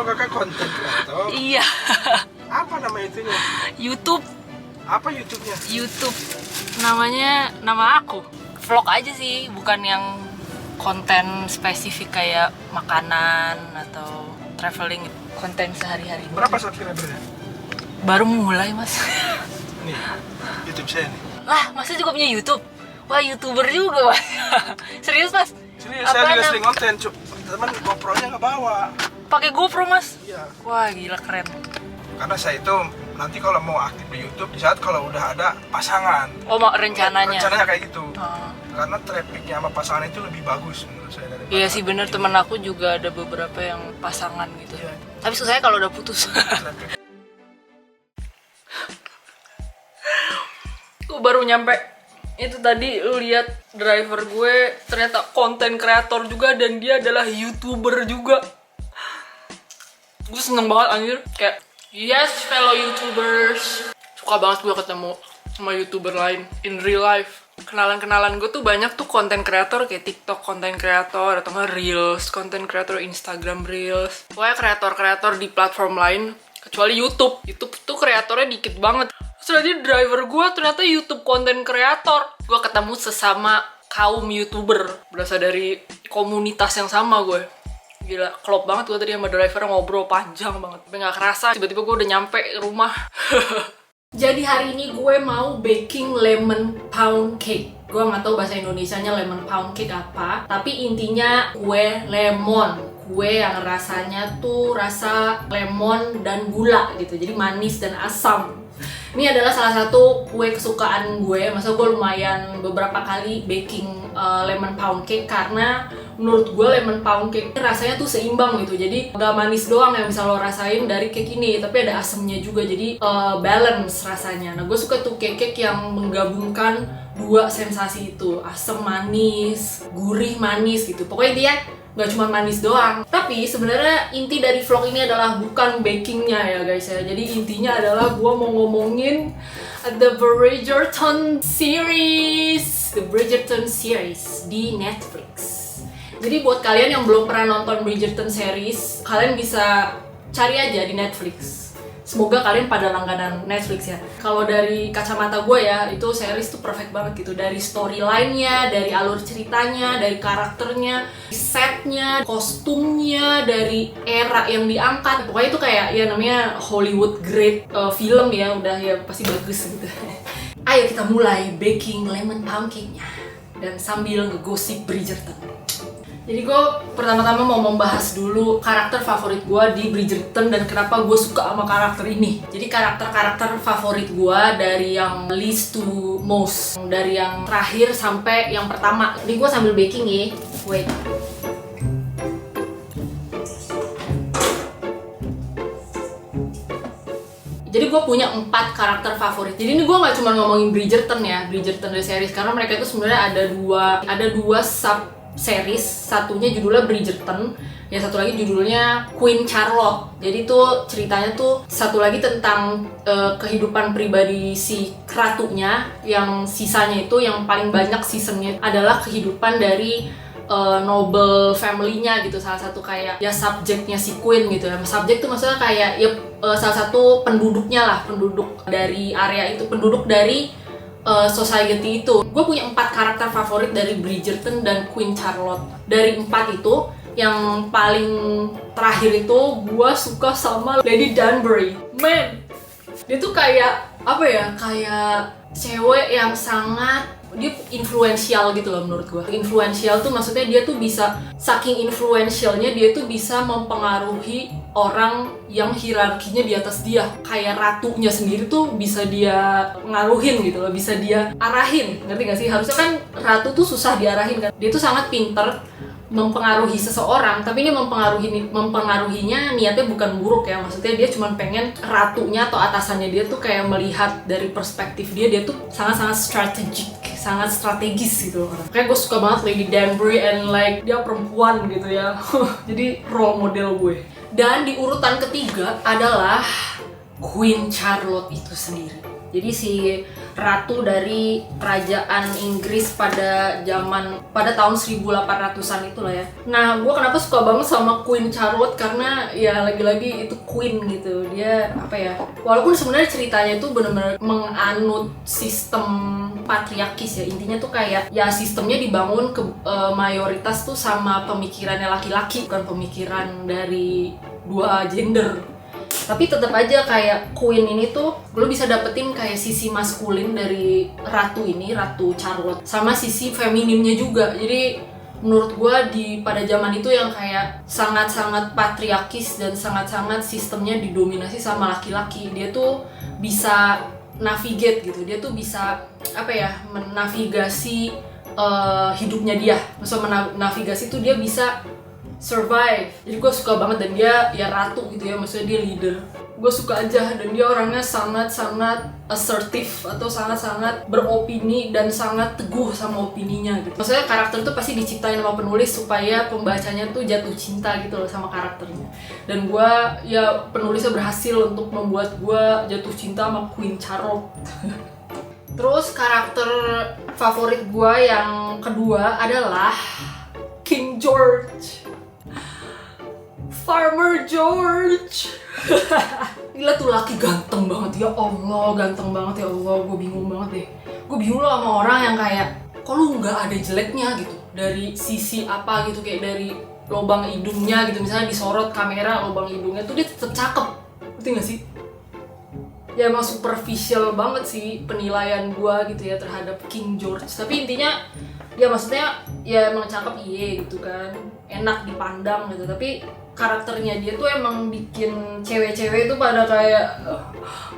Oh, kakak konten kreator. Iya. Apa nama itunya? YouTube. Apa YouTube-nya? YouTube. Namanya nama aku. Vlog aja sih, bukan yang konten spesifik kayak makanan atau traveling. Konten sehari-hari. Berapa subscribernya? Baru mulai, Mas. Nih, YouTube saya nih. Lah, Masnya juga punya YouTube? Wah, YouTuber juga, Mas. Serius, Mas? Serius, saya juga sering konten, teman GoPro-nya nggak bawa. Pakai GoPro, Mas? Iya. Wah, gila keren. Karena saya itu nanti kalau mau aktif di YouTube di saat kalau udah ada pasangan. Oh, mau rencananya? Rencananya kayak gitu. Oh. Karena trafficnya sama pasangan itu lebih bagus menurut saya daripada. Iya sih bener, temen aku juga ada beberapa yang pasangan gitu. Iya. Tapi susahnya kalau udah putus. Traffic. Gue baru nyampe. Itu tadi lu lihat driver gue ternyata konten kreator juga dan dia adalah YouTuber juga. Gue seneng banget anjir, kayak yes fellow YouTubers. Suka banget gue ketemu sama YouTuber lain in real life. Kenalan-kenalan gue tuh banyak tuh konten kreator kayak TikTok konten kreator atau nggak Reels, konten kreator Instagram Reels. Pokoknya kreator-kreator di platform lain kecuali YouTube. YouTube tuh kreatornya dikit banget. Terus aja driver gue ternyata YouTube konten kreator. Gue ketemu sesama kaum YouTuber berasal dari komunitas yang sama gue. Gila, klop banget gue tadi sama driver ngobrol panjang banget. Tapi gak kerasa, tiba-tiba gue udah nyampe rumah. Jadi hari ini gue mau baking lemon pound cake. Gue gak tahu bahasa Indonesianya lemon pound cake apa. Tapi intinya kue lemon. Kue yang rasanya tuh rasa lemon dan gula gitu. Jadi manis dan asam. Ini adalah salah satu kue kesukaan gue. Masa gue lumayan beberapa kali baking lemon pound cake karena menurut gue lemon pound cake rasanya tuh seimbang gitu. Jadi gak manis doang yang bisa lo rasain dari cake ini, tapi ada asamnya juga. Jadi balance rasanya. Nah, gue suka tuh cake yang menggabungkan dua sensasi itu, asam manis, gurih manis gitu. Pokoknya dia nggak cuma manis doang. Tapi sebenarnya inti dari vlog ini adalah bukan bakingnya ya guys ya. Jadi intinya adalah gue mau ngomongin The Bridgerton series, The Bridgerton series di Netflix. Jadi buat kalian yang belum pernah nonton Bridgerton series, kalian bisa cari aja di Netflix. Semoga kalian pada langganan Netflix ya. Kalau dari kacamata gue ya, itu series tuh perfect banget gitu. Dari storyline-nya, dari alur ceritanya, dari karakternya, setnya, kostumnya, dari era yang diangkat. Pokoknya itu kayak ya namanya Hollywood great film ya, udah ya pasti bagus gitu. Ayo kita mulai baking lemon pound cake-nya. Dan sambil ngegosip Bridgerton. Jadi gue pertama-tama mau membahas dulu karakter favorit gue di Bridgerton dan kenapa gue suka sama karakter ini. Jadi karakter-karakter favorit gue dari yang least to most, dari yang terakhir sampai yang pertama. Jadi gue sambil baking ya, wait. Jadi gue punya 4 karakter favorit. Jadi ini gue gak cuma ngomongin Bridgerton ya, Bridgerton dari series, karena mereka itu sebenarnya ada dua sub series, satunya judulnya Bridgerton, yang satu lagi judulnya Queen Charlotte. Jadi tuh ceritanya tuh satu lagi tentang kehidupan pribadi si ratunya, yang sisanya itu yang paling banyak seasonnya adalah kehidupan dari noble family-nya gitu. Salah satu kayak ya subjeknya si Queen gitu ya. Subjek tuh maksudnya kayak ya salah satu penduduknya lah, penduduk dari area itu, penduduk dari society itu. Gue punya 4 karakter favorit dari Bridgerton dan Queen Charlotte. Dari 4 itu, yang paling terakhir itu gue suka sama Lady Danbury. Man, dia tuh kayak apa ya? Kayak cewek yang sangat dia influential gitu loh menurut gue. Influential tuh maksudnya dia tuh bisa, saking influentialnya dia tuh bisa mempengaruhi orang yang hierarkinya di atas dia. Kayak ratunya sendiri tuh bisa dia ngaruhin gitu loh, bisa dia arahin. Ngerti gak sih? Harusnya kan ratu tuh susah diarahin kan. Dia tuh sangat pinter mempengaruhi seseorang, tapi ini mempengaruhinya niatnya bukan buruk ya. Maksudnya dia cuma pengen ratunya atau atasannya dia tuh kayak melihat dari perspektif dia tuh sangat-sangat sangat strategis gitu loh. Kayak gue suka banget Lady Danbury and like dia perempuan gitu ya. Jadi role model gue. Dan di urutan ketiga adalah Queen Charlotte itu sendiri. Jadi si ratu dari kerajaan Inggris pada tahun 1800-an itulah ya. Nah, gue kenapa suka banget sama Queen Charlotte karena ya lagi-lagi itu queen gitu. Dia apa ya? Walaupun sebenarnya ceritanya itu benar-benar menganut sistem patriarkis ya. Intinya tuh kayak ya sistemnya dibangun ke mayoritas tuh sama pemikirannya laki-laki, bukan pemikiran dari dua gender. Tapi tetap aja kayak Queen ini tuh lo bisa dapetin kayak sisi maskulin dari Ratu Charlotte, sama sisi femininnya juga. Jadi menurut gue pada zaman itu yang kayak sangat-sangat patriarkis dan sangat-sangat sistemnya didominasi sama laki-laki, dia tuh bisa navigate gitu, dia tuh bisa menavigasi hidupnya dia. Maksudnya menavigasi tuh dia bisa survive. Jadi gue suka banget, dan dia ya ratu gitu ya, maksudnya dia leader. Gue suka aja, dan dia orangnya sangat-sangat assertif atau sangat-sangat beropini dan sangat teguh sama opininya gitu. Maksudnya karakter itu pasti diciptain sama penulis supaya pembacanya tuh jatuh cinta gitu loh sama karakternya. Dan gue ya penulisnya berhasil untuk membuat gue jatuh cinta sama Queen Charlotte. Terus karakter favorit gue yang kedua adalah King George. Farmer George. Gila tuh laki ganteng banget, ya Allah, ganteng banget, ya Allah. Gue bingung banget deh. Gue bingung loh sama orang yang kayak, kok lu nggak ada jeleknya gitu dari sisi apa gitu, kayak dari lubang hidungnya gitu, misalnya disorot kamera lubang hidungnya tuh dia tetap cakep, ngerti nggak sih? Ya emang superficial banget sih penilaian gue gitu ya terhadap King George. Tapi intinya ya maksudnya ya emang cakep gitu kan, enak dipandang gitu. Tapi karakternya dia tuh emang bikin cewek-cewek tuh pada kayak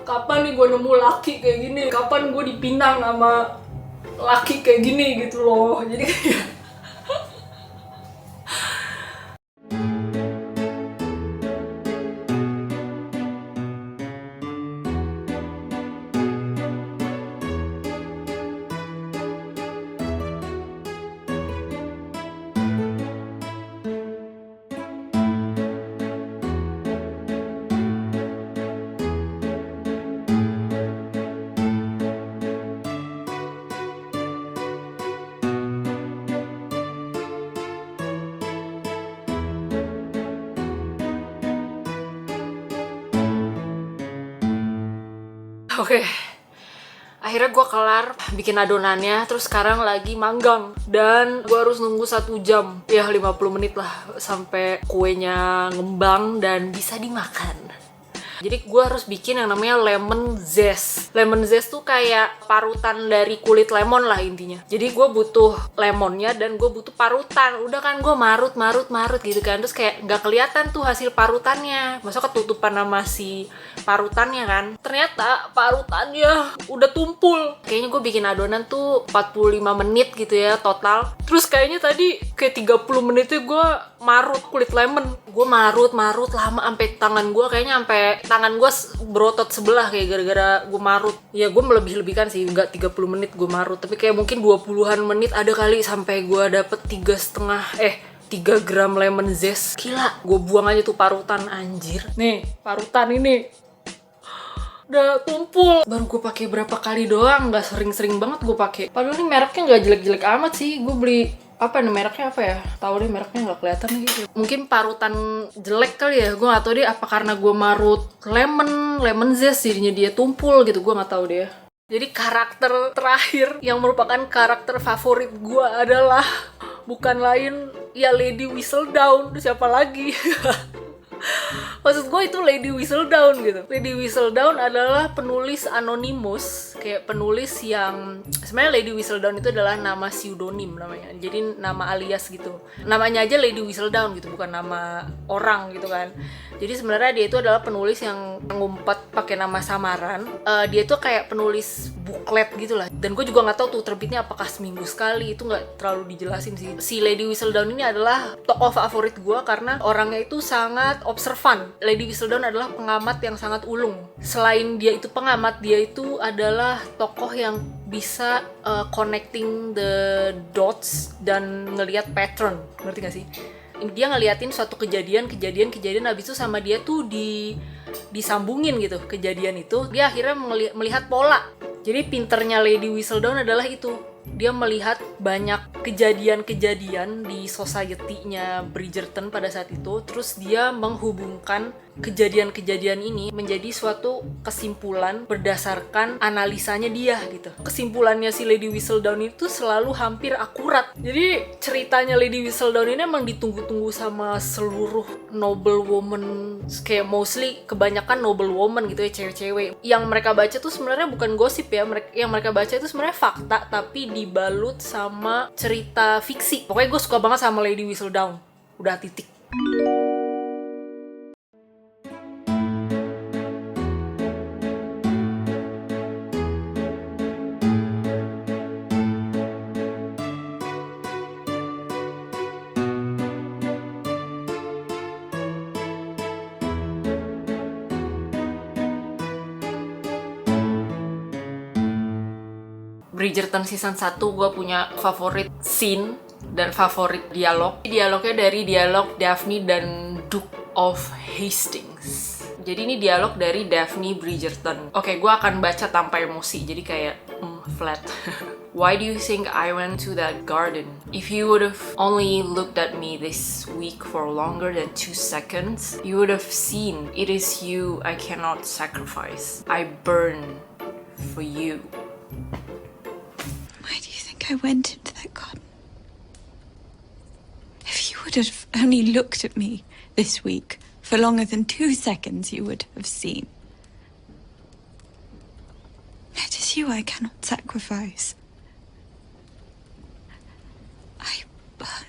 kapan nih gue nemu laki kayak gini, kapan gue dipinang sama laki kayak gini gitu loh. Jadi kayak Oke, akhirnya gue kelar bikin adonannya, terus sekarang lagi manggang. Dan gue harus nunggu 1 jam, ya 50 menit lah, sampai kuenya ngembang dan bisa dimakan. Jadi gue harus bikin yang namanya lemon zest. Lemon zest tuh kayak parutan dari kulit lemon lah intinya. Jadi gue butuh lemonnya dan gue butuh parutan. Udah kan gue marut gitu kan. Terus kayak nggak kelihatan tuh hasil parutannya. Masa ketutupan sama si parutannya kan. Ternyata parutannya udah tumpul. Kayaknya gue bikin adonan tuh 45 menit gitu ya total. Terus kayaknya tadi kayak 30 menitnya gue marut kulit lemon. Gue marut lama sampai tangan gue kayaknya sampai tangan gue berotot sebelah kayak gara-gara gue marut. Ya gue melebih-lebihkan sih, nggak 30 menit gue marut, tapi kayak mungkin 20-an menit ada kali sampai gue dapet 3 gram lemon zest. Gila, gue buang aja tuh parutan, anjir. Nih, parutan ini udah tumpul. Baru gue pakai berapa kali doang, nggak sering-sering banget gue pakai. Padahal ini mereknya nggak jelek-jelek amat sih. Gue beli mereknya apa ya? Tahu deh mereknya nggak kelihatan gitu. Mungkin parutan jelek kali ya. Gue nggak tahu deh apa karena gue marut lemon zest jadinya dia tumpul gitu. Gue nggak tahu deh. Jadi karakter terakhir yang merupakan karakter favorit gue adalah bukan lain ya Lady Whistledown. Siapa lagi? Maksud gue itu Lady Whistledown gitu. Lady Whistledown adalah penulis anonimus, kayak penulis yang sebenarnya Lady Whistledown itu adalah nama pseudonym namanya. Jadi nama alias gitu. Namanya aja Lady Whistledown gitu, bukan nama orang gitu kan. Jadi sebenarnya dia itu adalah penulis yang ngumpet pakai nama samaran. Dia itu kayak penulis buklet gitu lah. Dan gue juga nggak tahu tuh terbitnya apakah seminggu sekali, itu nggak terlalu dijelasin sih. Si Lady Whistledown ini adalah tokoh favorit gue karena orangnya itu sangat observan. Lady Whistledown adalah pengamat yang sangat ulung. Selain dia itu pengamat, dia itu adalah tokoh yang bisa connecting the dots dan ngelihat pattern. Ngerti gak sih? Dia ngeliatin suatu kejadian habis itu sama dia tuh disambungin gitu kejadian itu. Dia akhirnya melihat pola Jadi pinternya Lady Whistledown adalah itu. Dia melihat banyak kejadian-kejadian di society-nya Bridgerton pada saat itu, terus dia menghubungkan kejadian-kejadian ini menjadi suatu kesimpulan berdasarkan analisanya dia gitu. Kesimpulannya si Lady Whistledown itu selalu hampir akurat. Jadi ceritanya Lady Whistledown ini emang ditunggu-tunggu sama seluruh noble woman, kayak mostly kebanyakan noble woman gitu ya, cewek-cewek. Yang mereka baca tuh sebenarnya bukan gosip ya, yang mereka baca itu sebenarnya fakta tapi dibalut sama cerita fiksi. Pokoknya gue suka banget sama Lady Whistledown. Udah titik. Bridgerton season 1 gue punya favorit scene dan favorit dialog. Dialognya dari dialog Daphne dan Duke of Hastings. Jadi ini dialog dari Daphne Bridgerton. Oke, gue akan baca tanpa emosi, jadi kayak flat. Why do you think I went to that garden? If you would have only looked at me this week for longer than 2 seconds, you would have seen it is you I cannot sacrifice. I burn for you. Why do you think I went into that garden? If you would have only looked at me this week for longer than 2 seconds, you would have seen. It is you I cannot sacrifice. I burn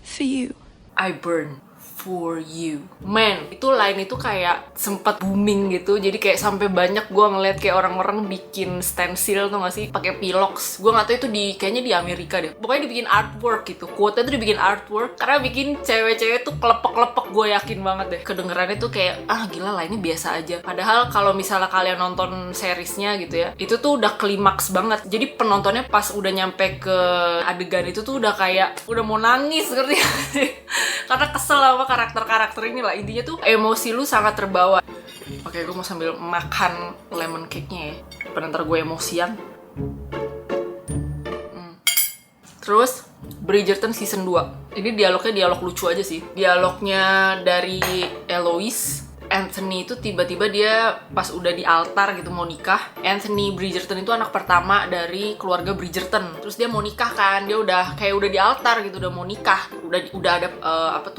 for you. I burn for you. Man, itu line itu kayak sempet booming gitu. Jadi kayak sampai banyak gue ngeliat kayak orang-orang bikin stencil tuh gak sih, pakai pilox. Gue gak tahu itu kayaknya di Amerika deh. Pokoknya dibikin artwork gitu. Quote-nya tuh dibikin artwork karena bikin cewek-cewek tuh kelepek-kelepek, gue yakin banget deh. Kedengerannya tuh kayak gila line-nya biasa aja. Padahal kalau misalnya kalian nonton seriesnya gitu ya, itu tuh udah klimaks banget. Jadi penontonnya pas udah nyampe ke adegan itu tuh udah kayak udah mau nangis, ngerti gak sih? Karena kesel sama karakter-karakter ini lah. Intinya tuh emosi lu sangat terbawa. Oke, gue mau sambil makan lemon cake-nya ya. Penantar gue emosian. Terus Bridgerton season 2. Ini dialognya dialog lucu aja sih. Dialognya dari Eloise. Anthony itu tiba-tiba dia pas udah di altar gitu mau nikah. Anthony Bridgerton itu anak pertama dari keluarga Bridgerton. Terus dia mau nikah kan, dia udah di altar gitu, udah mau nikah. Udah ada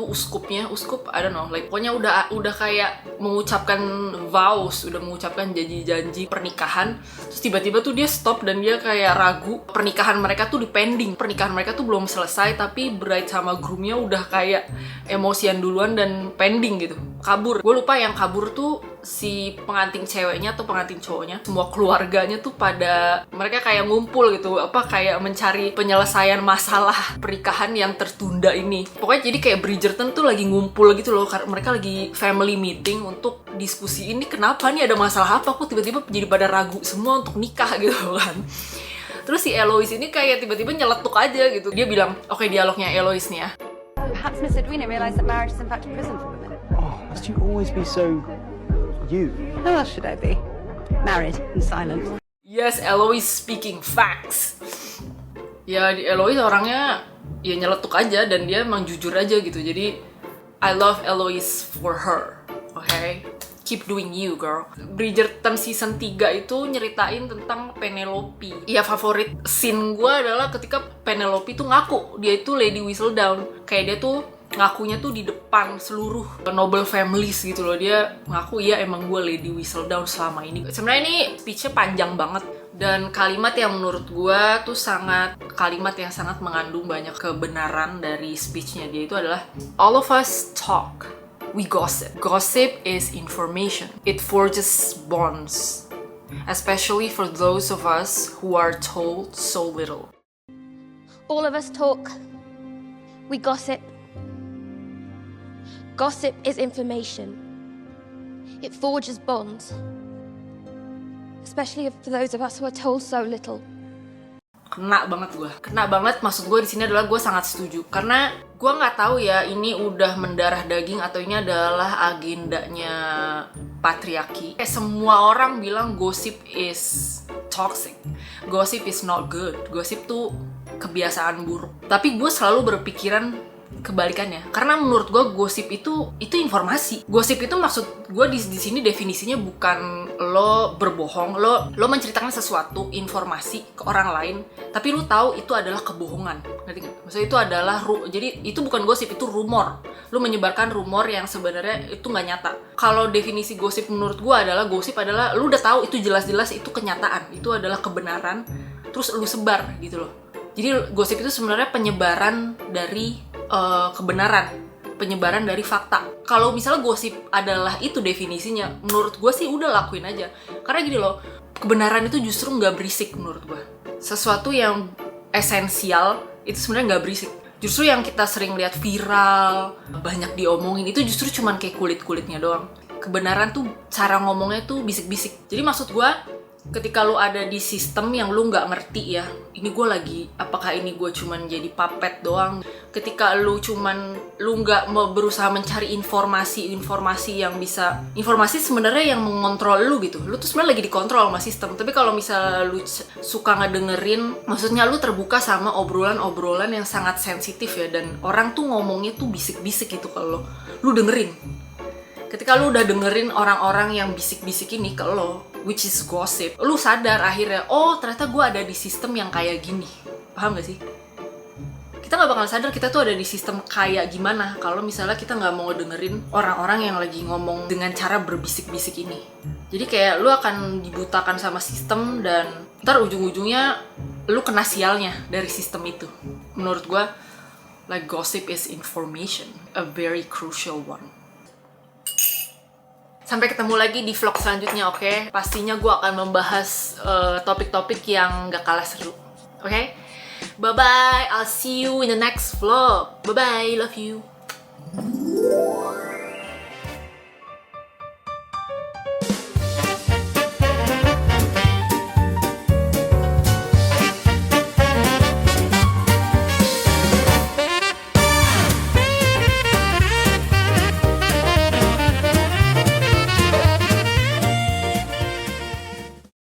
uskupnya, I don't know, like pokoknya udah kayak mengucapkan vows, udah mengucapkan janji-janji pernikahan. Terus tiba-tiba tuh dia stop dan dia kayak ragu. Pernikahan mereka tuh pending. Pernikahan mereka tuh belum selesai tapi bride sama groomnya udah kayak emosian duluan dan pending gitu. Kabur. Gue lupa yang kabur tuh si pengantin ceweknya atau pengantin cowoknya. Semua keluarganya tuh pada mereka kayak ngumpul gitu, kayak mencari penyelesaian masalah pernikahan yang tertunda ini. Pokoknya jadi kayak Bridgerton tuh lagi ngumpul gitu loh. Mereka lagi family meeting untuk diskusi ini kenapa nih, ada masalah apa, kok tiba-tiba jadi pada ragu semua untuk nikah gitu kan. Terus si Eloise ini kayak tiba-tiba nyeletuk aja gitu. Dia bilang, oke, dialognya Eloise nih ya. Perhaps Miss Edwina realised that marriage is in fact a prison for women. Oh, must you always be so you? How else should I be? Married and silent. Yes, Eloise speaking facts. Ya, di Eloise orangnya ya nyeletuk aja dan dia emang jujur aja gitu. Jadi I love Eloise for her. Okay? Keep doing you, girl. Bridgerton season 3 itu nyeritain tentang Penelope. Ya, favorit scene gue adalah ketika Penelope tuh ngaku dia itu Lady Whistledown. Kayak dia tuh ngakunya tuh di depan seluruh noble families gitu loh. Dia ngaku, iya emang gue Lady Whistledown selama ini. Sebenarnya ini speech-nya panjang banget. Dan kalimat yang menurut gue tuh kalimat yang sangat mengandung banyak kebenaran dari speech-nya dia itu adalah all of us talk, we gossip. Gossip is information. It forges bonds, especially for those of us who are told so little. All of us talk. We gossip. Gossip is information. It forges bonds, especially for those of us who are told so little. Kena banget. Maksud gue di sini adalah gue sangat setuju karena gue nggak tahu ya ini udah mendarah daging atau ini adalah agendanya patriarki. Kayak semua orang bilang gosip is toxic, gosip is not good, gosip tuh kebiasaan buruk. Tapi gue selalu berpikiran kebalikannya, karena menurut gue gosip itu informasi. Gosip itu maksud gue di sini definisinya bukan lo berbohong, lo menceritakan sesuatu informasi ke orang lain, tapi lo tahu itu adalah kebohongan, ngerti nggak? Maksudnya itu adalah jadi itu bukan gosip, itu rumor. Lo menyebarkan rumor yang sebenarnya itu nggak nyata. Kalau definisi gosip menurut gue adalah gosip adalah lo udah tahu itu jelas-jelas itu kenyataan, itu adalah kebenaran, terus lo sebar gitu loh. Jadi gosip itu sebenarnya penyebaran dari kebenaran, penyebaran dari fakta. Kalau misalnya gosip adalah itu definisinya, menurut gue sih udah lakuin aja. Karena gini loh, kebenaran itu justru nggak berisik menurut gue. Sesuatu yang esensial itu sebenarnya nggak berisik. Justru yang kita sering lihat viral, banyak diomongin, itu justru cuman kayak kulit-kulitnya doang. Kebenaran tuh cara ngomongnya tuh bisik-bisik. Jadi maksud gue, ketika lu ada di sistem yang lu nggak ngerti ya, ini gue lagi, apakah ini gue cuman jadi puppet doang. Ketika lu nggak mau berusaha mencari informasi yang bisa, informasi sebenarnya yang mengontrol lu gitu. Lu tuh sebenarnya lagi dikontrol sama sistem. Tapi kalau misalnya lu suka ngedengerin, maksudnya lu terbuka sama obrolan-obrolan yang sangat sensitif ya, dan orang tuh ngomongnya tuh bisik-bisik gitu, kalau lu dengerin. Ketika lu udah dengerin orang-orang yang bisik-bisik ini ke lo, which is gossip, lu sadar akhirnya, oh ternyata gue ada di sistem yang kayak gini. Paham gak sih? Kita gak bakal sadar kita tuh ada di sistem kayak gimana kalau misalnya kita gak mau dengerin orang-orang yang lagi ngomong dengan cara berbisik-bisik ini. Jadi kayak lu akan dibutakan sama sistem, dan ntar ujung-ujungnya lu kena sialnya dari sistem itu. Menurut gue, like gossip is information, a very crucial one. Sampai ketemu lagi di vlog selanjutnya, oke? Pastinya gue akan membahas topik-topik yang gak kalah seru, oke? Bye-bye, I'll see you in the next vlog. Bye-bye, love you.